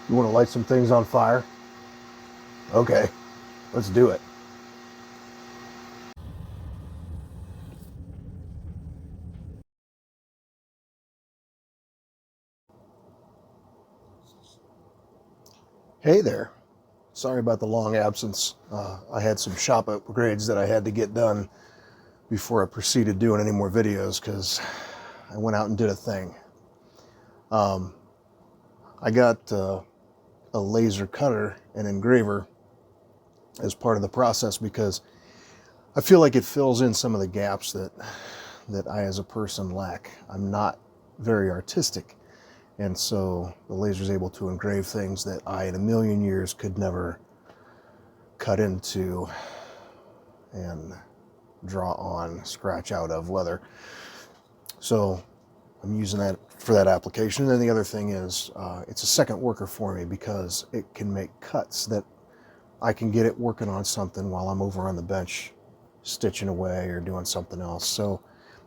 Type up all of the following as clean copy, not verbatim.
You want to light some things on fire? Okay, let's do it. Hey there. Sorry about the long absence. I had some shop upgrades that I had to get done before I proceeded doing any more videos because I went out and did a thing. I got a laser cutter and engraver as part of the process because I feel like it fills in some of the gaps that I as a person lack. I'm not very artistic, and so the laser is able to engrave things that I in a million years could never cut into and draw on, scratch out of leather. So I'm using that for that application. And then the other thing is it's a second worker for me because it can make cuts that I can get it working on something while I'm over on the bench stitching away or doing something else. So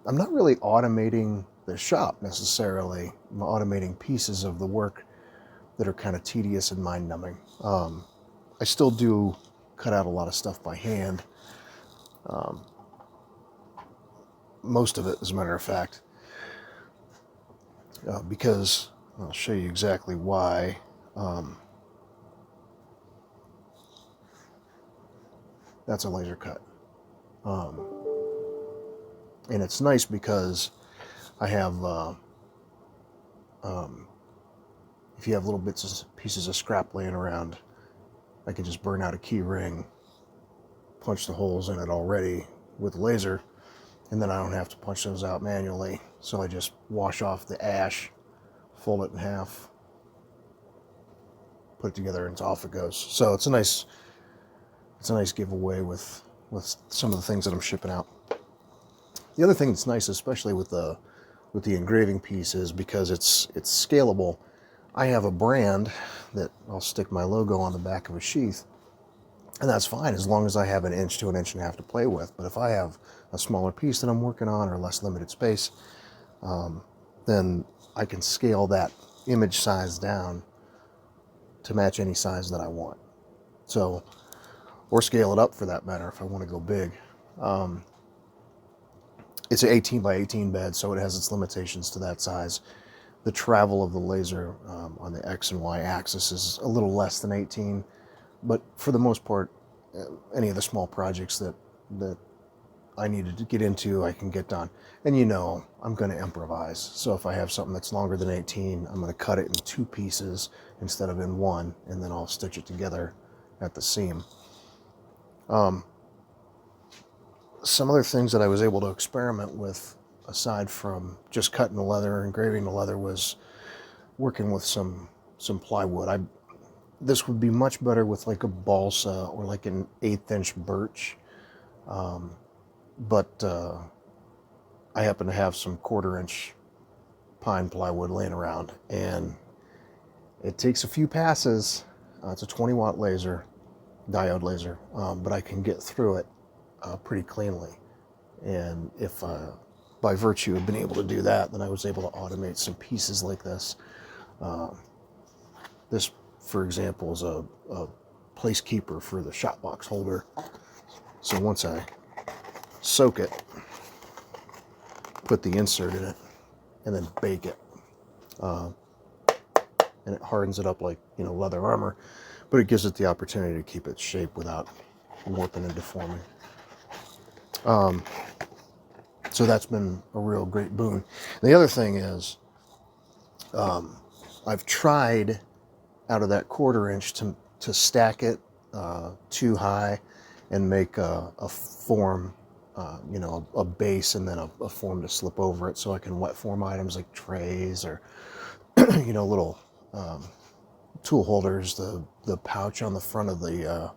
I'm not really automating the shop necessarily. I'm automating pieces of the work that are kind of tedious and mind-numbing. I still do cut out a lot of stuff by hand. Most of it, as a matter of fact, because I'll show you exactly why. That's a laser cut. And it's nice because I have, if you have little pieces of scrap laying around, I can just burn out a key ring, punch the holes in it already with laser, and then I don't have to punch those out manually. So I just wash off the ash, fold it in half, put it together, and off it goes. So it's a nice giveaway with some of the things that I'm shipping out. The other thing that's nice, especially with the engraving piece, is because it's scalable. I have a brand that I'll stick my logo on the back of a sheath, and that's fine as long as I have an inch to an inch and a half to play with. But if I have a smaller piece that I'm working on or less limited space, then I can scale that image size down to match any size that I want. So, or scale it up for that matter if I want to go big. It's an 18 by 18 bed, so it has its limitations to that size. The travel of the laser on the X and Y axis is a little less than 18, but for the most part, any of the small projects that I needed to get into, I can get done. And you know, I'm going to improvise. So if I have something that's longer than 18, I'm going to cut it in two pieces instead of in one, and then I'll stitch it together at the seam. Some other things that I was able to experiment with, aside from just cutting the leather or engraving the leather, was working with some plywood. This would be much better with like a balsa or like an 1/8 inch birch, but I happen to have some 1/4 inch pine plywood laying around, and it takes a few passes. It's a 20-watt laser, diode laser, but I can get through it pretty cleanly. And if by virtue of being able to do that, then I was able to automate some pieces like this. This, for example, is a place keeper for the shot box holder. So once I soak it, put the insert in it, and then bake it, and it hardens it up like, you know, leather armor, but it gives it the opportunity to keep its shape without warping and deforming. So that's been a real great boon. The other thing is, I've tried out of that 1/4 inch to stack it too high and make a form, you know, a base and then a form to slip over it, so I can wet form items like trays or you know, little tool holders, the pouch on the front of the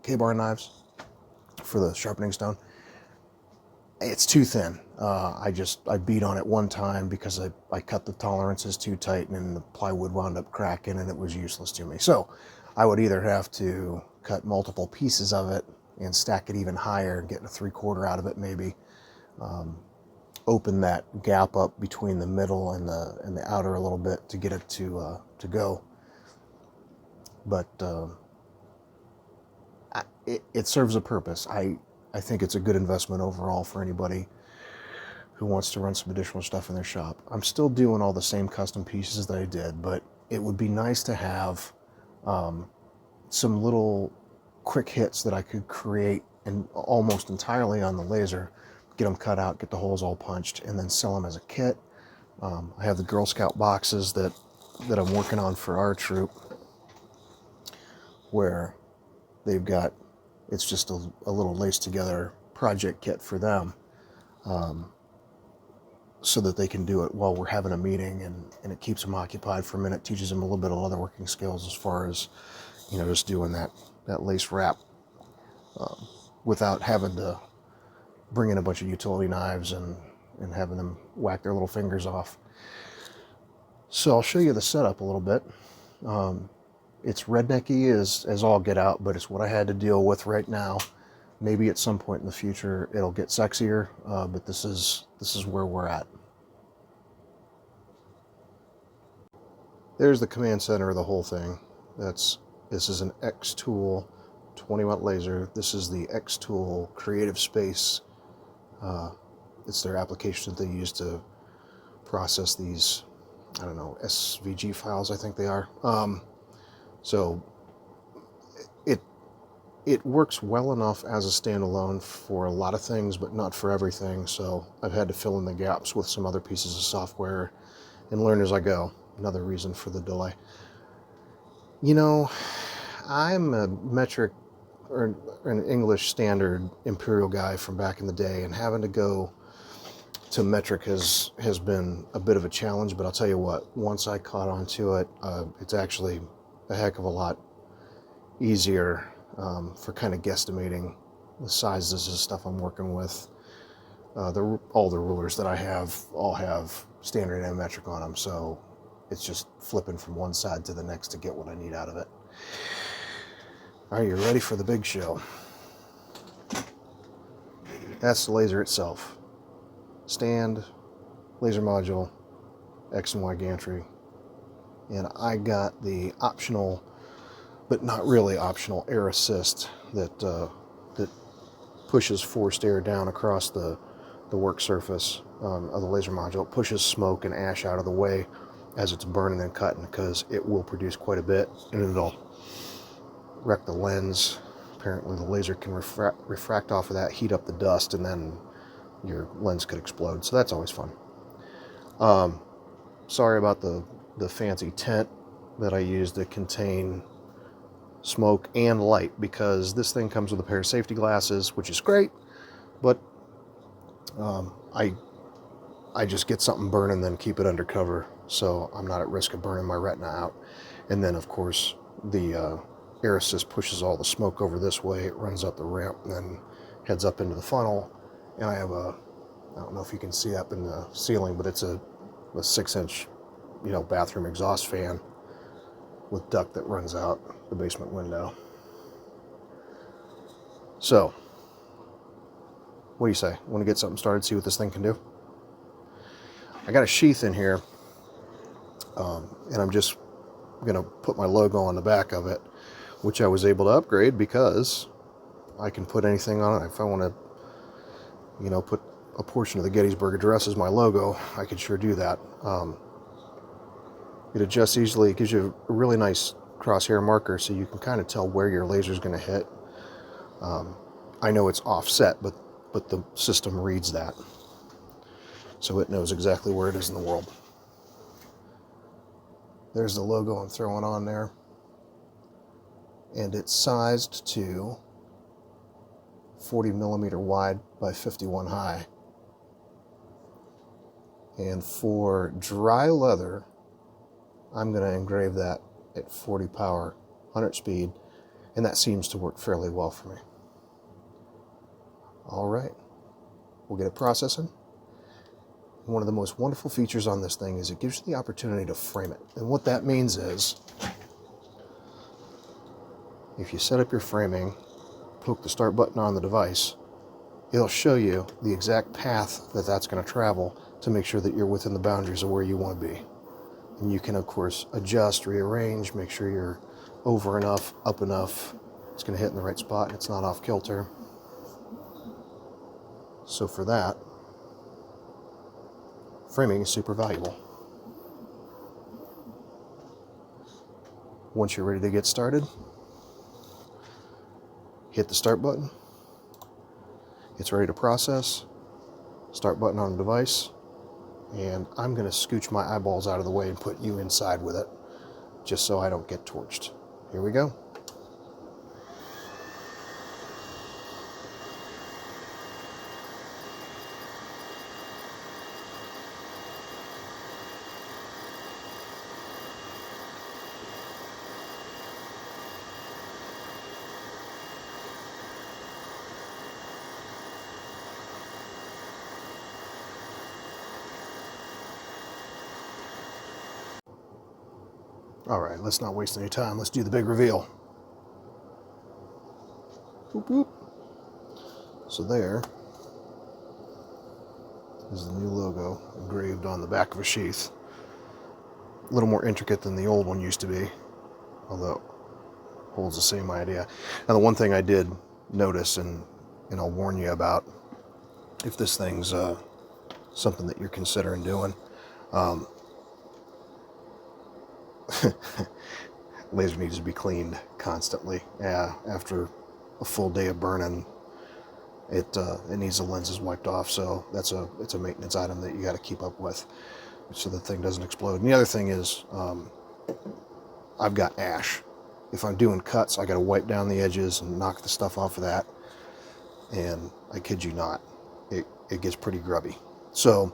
K-bar knives for the sharpening stone. It's too thin. I beat on it one time because I cut the tolerances too tight, and the plywood wound up cracking, and it was useless to me. So I would either have to cut multiple pieces of it and stack it even higher and get a 3/4 out of it maybe, open that gap up between the middle and the outer a little bit to get it to go. But it serves a purpose. I think it's a good investment overall for anybody who wants to run some additional stuff in their shop. I'm still doing all the same custom pieces that I did, but it would be nice to have some little quick hits that I could create and almost entirely on the laser, get them cut out, get the holes all punched, and then sell them as a kit. I have the Girl Scout boxes that I'm working on for our troop, where they've got, it's just a little laced together project kit for them, so that they can do it while we're having a meeting, and it keeps them occupied for a minute, teaches them a little bit of other working skills as far as, you know, just doing that lace wrap without having to bring in a bunch of utility knives and having them whack their little fingers off. So I'll show you the setup a little bit. It's rednecky as all get out, but it's what I had to deal with right now. Maybe at some point in the future it'll get sexier, but this is where we're at. There's the command center of the whole thing. This is an X-Tool 20-watt laser. This is the X-Tool Creative Space. It's their application that they use to process these, I don't know, SVG files, I think they are. So it works well enough as a standalone for a lot of things, but not for everything. So I've had to fill in the gaps with some other pieces of software and learn as I go. Another reason for the delay. You know, I'm a metric or an English standard imperial guy from back in the day, and having to go to metric has been a bit of a challenge, but I'll tell you what, once I caught on to it, it's actually a heck of a lot easier for kind of guesstimating the sizes of stuff I'm working with. All the rulers that I have all have standard and metric on them, so it's just flipping from one side to the next to get what I need out of it. Are you ready for the big show? That's the laser itself. Stand, laser module, X and Y gantry. And I got the optional, but not really optional, air assist that pushes forced air down across the work surface of the laser module. It pushes smoke and ash out of the way as it's burning and cutting, because it will produce quite a bit, and it'll wreck the lens. Apparently the laser can refract off of that, heat up the dust, and then your lens could explode. So that's always fun. Sorry about the fancy tent that I used to contain smoke and light, because this thing comes with a pair of safety glasses, which is great, but I just get something burning, then keep it undercover, so I'm not at risk of burning my retina out. And then of course the air assist pushes all the smoke over this way, it runs up the ramp and then heads up into the funnel. And I have I don't know if you can see up in the ceiling, but it's a 6-inch, bathroom exhaust fan with duct that runs out the basement window. So, what do you say? Want to get something started, see what this thing can do? I got a sheath in here, and I'm just going to put my logo on the back of it, which I was able to upgrade because I can put anything on it. If I want to, put a portion of the Gettysburg Address as my logo, I could sure do that. It adjusts easily. It gives you a really nice crosshair marker, so you can kind of tell where your laser is going to hit. I know it's offset, but the system reads that, so it knows exactly where it is in the world. There's the logo I'm throwing on there, and it's sized to 40 millimeter wide by 51 high. And for dry leather, I'm going to engrave that at 40 power, 100 speed, and that seems to work fairly well for me. All right, we'll get it processing. One of the most wonderful features on this thing is it gives you the opportunity to frame it. And what that means is, if you set up your framing, poke the start button on the device, it'll show you the exact path that that's going to travel to make sure that you're within the boundaries of where you want to be. And you can, of course, adjust, rearrange, make sure you're over enough, up enough. It's going to hit in the right spot and it's not off kilter. So for that, framing is super valuable. Once you're ready to get started, hit the start button. It's ready to process. Start button on the device. And I'm going to scooch my eyeballs out of the way and put you inside with it, just so I don't get torched. Here we go. All right, let's not waste any time. Let's do the big reveal. Boop, boop. So there is the new logo engraved on the back of a sheath. A little more intricate than the old one used to be, although it holds the same idea. Now, the one thing I did notice, and I'll warn you about if this thing's something that you're considering doing, laser needs to be cleaned constantly. Yeah, after a full day of burning, it needs the lenses wiped off. So it's a maintenance item that you got to keep up with, so the thing doesn't explode. And the other thing is, I've got ash. If I'm doing cuts, I got to wipe down the edges and knock the stuff off of that. And I kid you not, it gets pretty grubby. So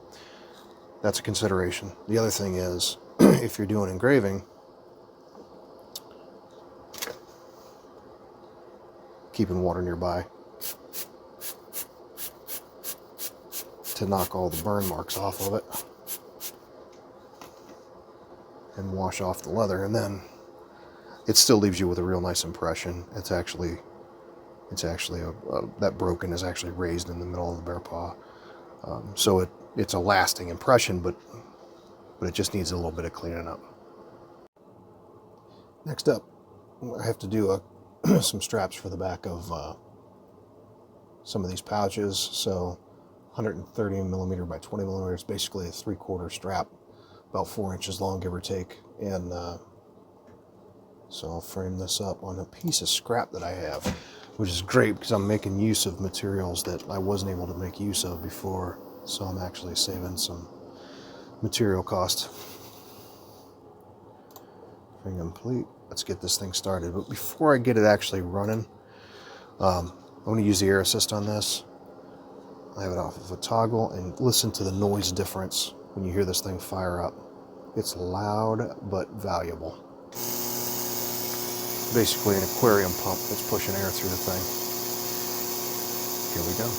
that's a consideration. The other thing is, if you're doing engraving, keeping water nearby to knock all the burn marks off of it and wash off the leather, and then it still leaves you with a real nice impression. It's actually that broken is actually raised in the middle of the bear paw, so it's a lasting impression, but it just needs a little bit of cleaning up. Next up, I have to do some straps for the back of some of these pouches. So 130 millimeter by 20 millimeters, basically a 3/4 strap, about 4 inches long, give or take. And so I'll frame this up on a piece of scrap that I have, which is great because I'm making use of materials that I wasn't able to make use of before. So I'm actually saving some material cost. Frame complete. Let's get this thing started. But before I get it actually running, I'm going to use the air assist on this. I have it off of a toggle, and listen to the noise difference when you hear this thing fire up. It's loud but valuable. Basically an aquarium pump that's pushing air through the thing. Here we go.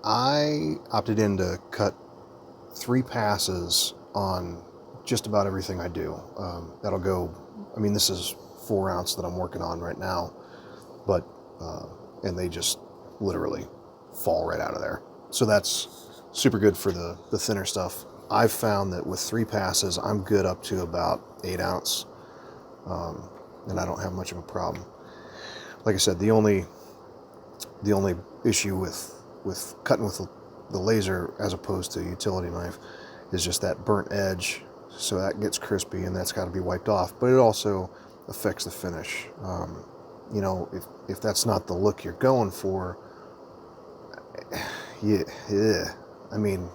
I opted in to cut 3 passes on just about everything I do. That'll go, I mean, this is 4 ounce that I'm working on right now, but, and they just literally fall right out of there. So that's super good for the thinner stuff. I've found that with 3 passes, I'm good up to about 8 ounce, and I don't have much of a problem. Like I said, the only issue with cutting with the laser as opposed to a utility knife is just that burnt edge. So that gets crispy, and that's got to be wiped off. But it also affects the finish. You know, if that's not the look you're going for, yeah. I mean,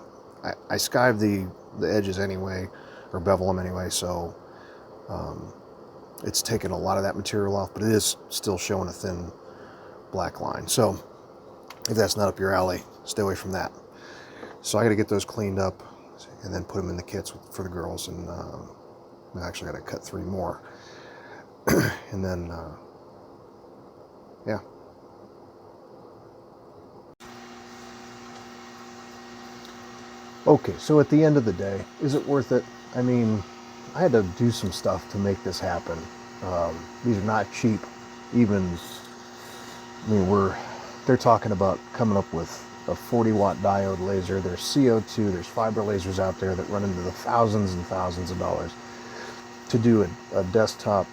I skive the edges anyway, or bevel them anyway, so it's taken a lot of that material off, but it is still showing a thin black line. So if that's not up your alley, stay away from that. So I got to get those cleaned up and then put them in the kits for the girls, and I actually got to cut 3 more. And then, yeah. Okay, so at the end of the day, is it worth it? I mean, I had to do some stuff to make this happen. These are not cheap. Even, I mean, they're talking about coming up with a 40-watt diode laser. There's CO2, there's fiber lasers out there that run into the thousands and thousands of dollars to do a desktop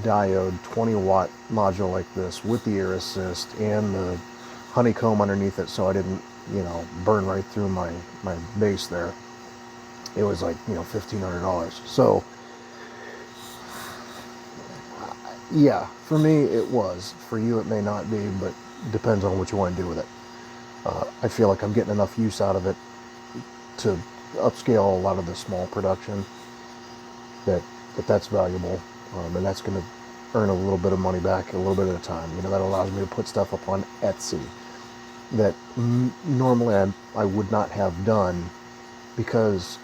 diode 20-watt module like this with the air assist and the honeycomb underneath it, so I didn't, burn right through my base there. It was like, $1,500. So yeah, for me it was. For you it may not be, but it depends on what you want to do with it. I feel like I'm getting enough use out of it to upscale a lot of the small production that's valuable, and that's going to earn a little bit of money back a little bit at a time. That allows me to put stuff up on Etsy that normally I would not have done, because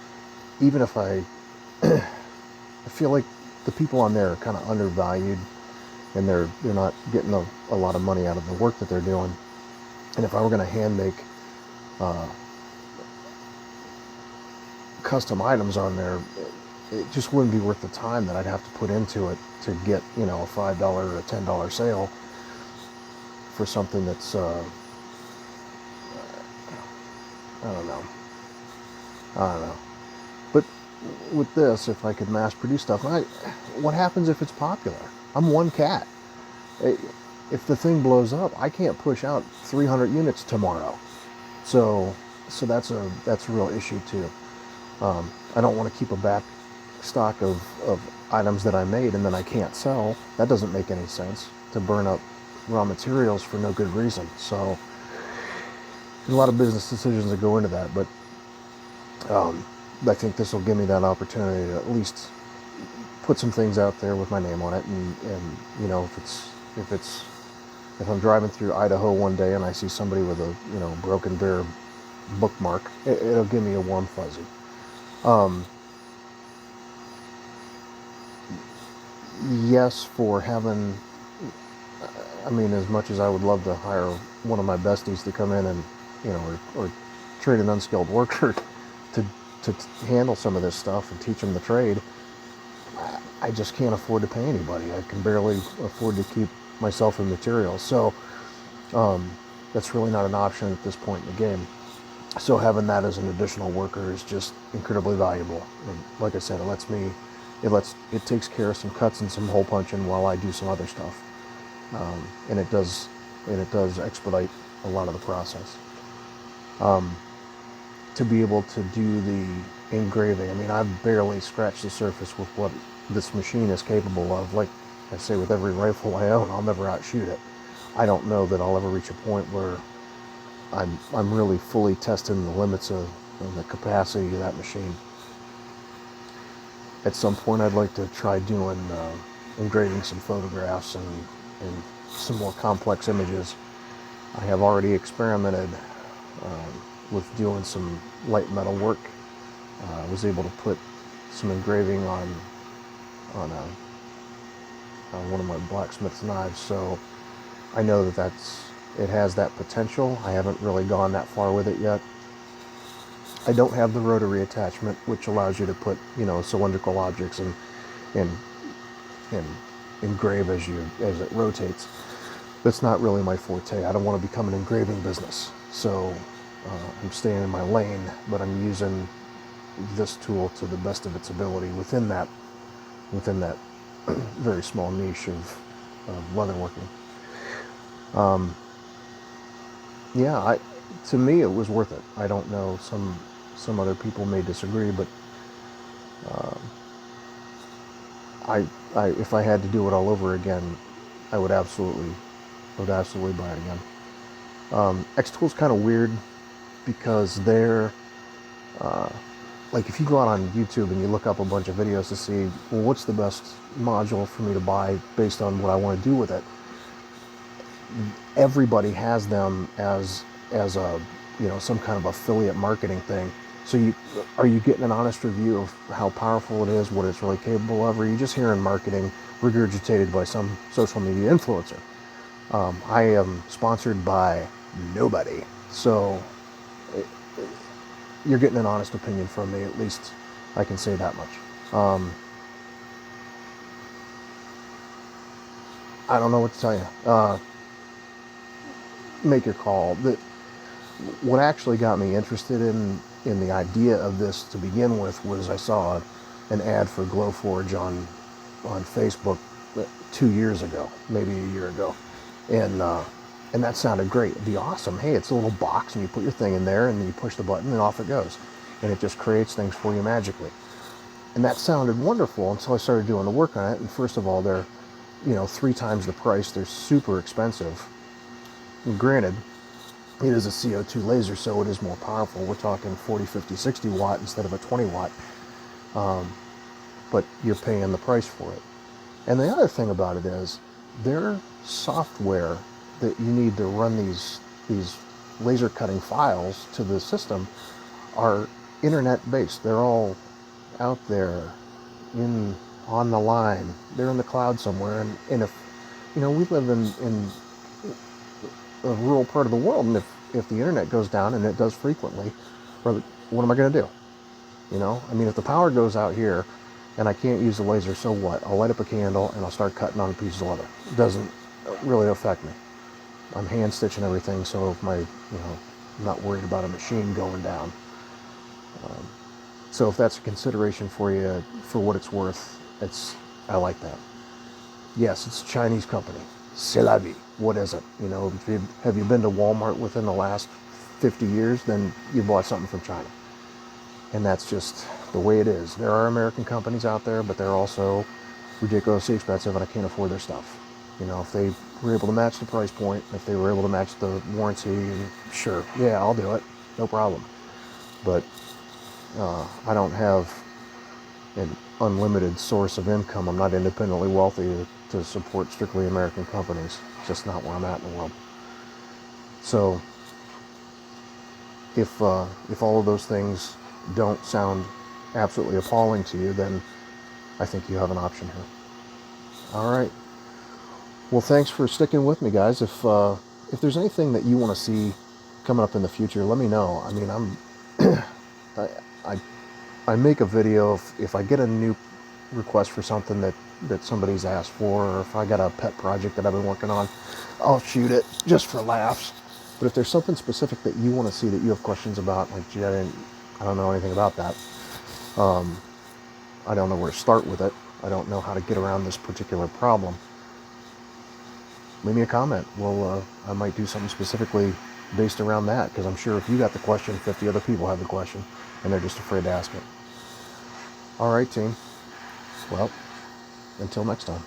even if I feel like the people on there are kind of undervalued, and they're not getting a lot of money out of the work that they're doing. And if I were going to hand make custom items on there, it just wouldn't be worth the time that I'd have to put into it to get, a $5 or a $10 sale for something that's, I don't know. But with this, if I could mass produce stuff, what happens if it's popular? I'm one cat. If the thing blows up, I can't push out 300 units tomorrow. So that's a real issue too. I don't want to keep a back stock of items that I made and then I can't sell. That doesn't make any sense, to burn up raw materials for no good reason. So there's a lot of business decisions that go into that, but I think this will give me that opportunity to at least put some things out there with my name on it, and if I'm driving through Idaho one day and I see somebody with a broken bear bookmark, it'll give me a warm fuzzy. Yes, for having, I mean, as much as I would love to hire one of my besties to come in and or trade an unskilled worker to handle some of this stuff and teach them the trade, I just can't afford to pay anybody. I can barely afford to keep myself in materials. So that's really not an option at this point in the game. So having that as an additional worker is just incredibly valuable. And like I said, it takes care of some cuts and some hole punching while I do some other stuff. And it does expedite a lot of the process. To be able to do the engraving, I mean, I've barely scratched the surface with what this machine is capable of. Like I say, with every rifle I own, I'll never outshoot it. I don't know that I'll ever reach a point where I'm really fully testing the limits of the capacity of that machine. At some point, I'd like to try doing engraving some photographs and some more complex images. I have already experimented with doing some light metal work. I was able to put some engraving on one of my blacksmith's knives, so I know that it has that potential. I haven't really gone that far with it yet. I don't have the rotary attachment, which allows you to put cylindrical objects and engrave as it rotates. That's not really my forte. I don't want to become an engraving business, so I'm staying in my lane, but I'm using this tool to the best of its ability within that very small niche of leatherworking. To me, it was worth it. I don't know, some other people may disagree, but if I had to do it all over again, I would absolutely buy it again. X-Tool's kind of weird because they're like if you go out on YouTube and you look up a bunch of videos to see, well, what's the best module for me to buy based on what I want to do with it, everybody has them as a, you know, some kind of affiliate marketing thing. So are you getting an honest review of how powerful it is, what it's really capable of, or are you just hearing marketing regurgitated by some social media influencer? I am sponsored by nobody, so you're getting an honest opinion from me, at least I can say that much. I don't know what to tell you. Make your call. What actually got me interested in the idea of this to begin with was I saw an ad for Glowforge on Facebook 2 years ago, maybe a year ago, and that sounded great. It'd be awesome. Hey, it's a little box, and you put your thing in there, and then you push the button, and off it goes, and it just creates things for you magically. And that sounded wonderful until I started doing the work on it. And first of all, they're, you know, 3 times the price. They're super expensive. And granted, it is a CO2 laser, so it is more powerful. We're talking 40, 50, 60 watt instead of a 20 watt. But you're paying the price for it. And the other thing about it is their software that you need to run these laser cutting files to the system are internet based. They're all out there on the line. They're in the cloud somewhere. And if, you know, we live in a rural part of the world, and if the internet goes down, and it does frequently, what am I going to do? You know, I mean, if the power goes out here and I can't use the laser, so what? I'll light up a candle and I'll start cutting on a piece of leather. It doesn't really affect me. I'm hand stitching everything, so if I'm not worried about a machine going down. So if that's a consideration for you, for what it's worth, I like that. Yes, it's a Chinese company. C'est la vie. What is it? You know, have you been to Walmart within the last 50 years? Then you bought something from China. And that's just the way it is. There are American companies out there, but they're also ridiculously expensive, and I can't afford their stuff. You know, if they were able to match the price point, if they were able to match the warranty, sure, yeah, I'll do it. No problem. But I don't have an unlimited source of income. I'm not independently wealthy to support strictly American companies. It's just not where I'm at in the world. So if all of those things don't sound absolutely appalling to you, then I think you have an option here. All right. Well, thanks for sticking with me, guys. If there's anything that you want to see coming up in the future, let me know. I mean, I make a video if I get a new request for something that somebody's asked for, or if I got a pet project that I've been working on, I'll shoot it just for laughs. But if there's something specific that you want to see, that you have questions about, like, gee, I don't know anything about that. I don't know where to start with it. I don't know how to get around this particular problem. Leave me a comment. Well, I might do something specifically based around that, because I'm sure if you got the question, 50 other people have the question, and they're just afraid to ask it. All right, team. Well, until next time.